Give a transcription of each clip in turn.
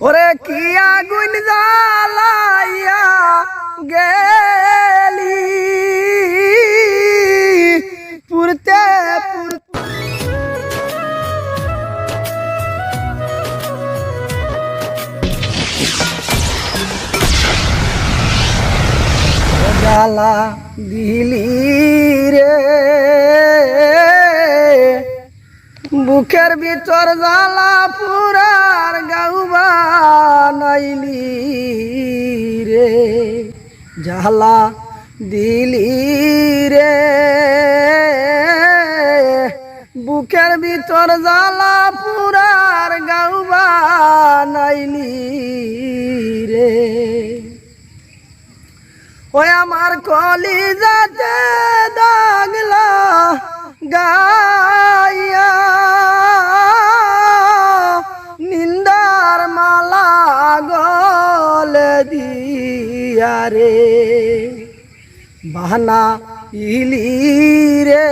ওরে কি আগুন জ্বালাইয়া গেলি পুরতে পুরতে জ্বালা দিলি রে বুকের ভিতর জ্বালা পুরার গাউবা নাইলি রে জ্বালা দিলি রে বুকের ভিতর জ্বালা পুরার গাউবা নাইলি রে ওই আমার কলিজাতে দাগলা গাইয়া নিন্দার মালা গলে দিয়া রে বাহানা ইলি রে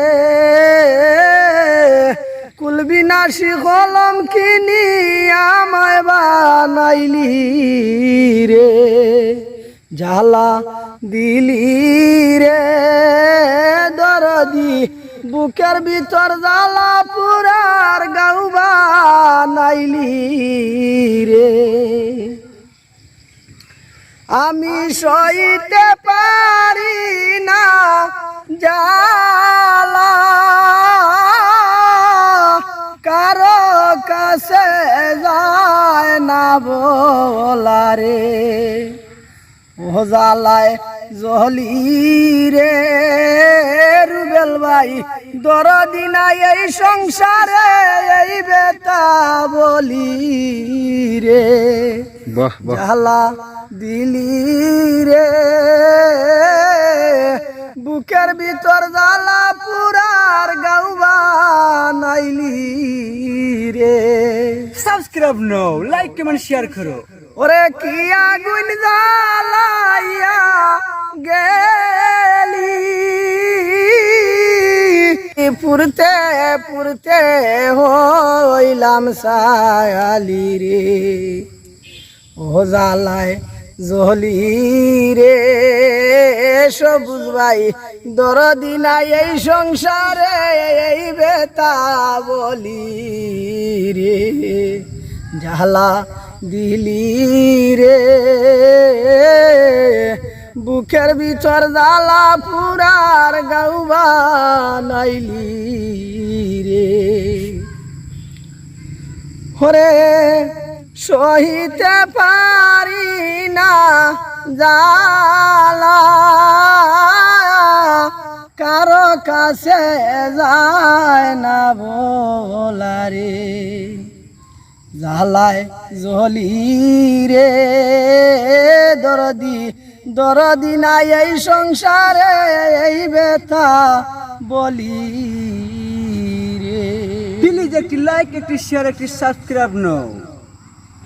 কুলবিনাশী কলম কিনি আমায় বানাইলি রে জ্বালা দিলি রে দরদি বুকের ভিতর জ্বালা পুরার গাউবা নাইলি রে আমি সইতে পারি না জ্বালা কারো কাছে যায় না বলা রে ও জ্বালায় জলি রে রুবেল ভাই দরদি নাই এই সংসারে এই বেতা বলি রে জ্বালা দিলি রে বুকের ভিতর জ্বালা পুরার গাউবা নাইলি রে। সাবস্ক্রাইব নাও, লাইক কমেন্ট শেয়ার করো। ওরে কি আগুন জ্বালাইয়া গেলি পুরতে পুরতে হইলাম সায়ালি রে ও জ্বালায় জলি রে সবুজ ভাই দরদি নাই এই সংসারে এই বেতা বলি রে জ্বালা দিলি রে বুকের ভিতর জ্বালা পুরার গাউবা নাইলি রে ওরে সহিতে পারি না জ্বালা কারো কাছে যায় না বলা রে জ্বালায় জলি রে দরদি দরদি নাই এই সংসারে এই বেতা বলি রে। প্লিজ একটি লাইক, একটি শেয়ার, একটি সাবস্ক্রাইব নাও।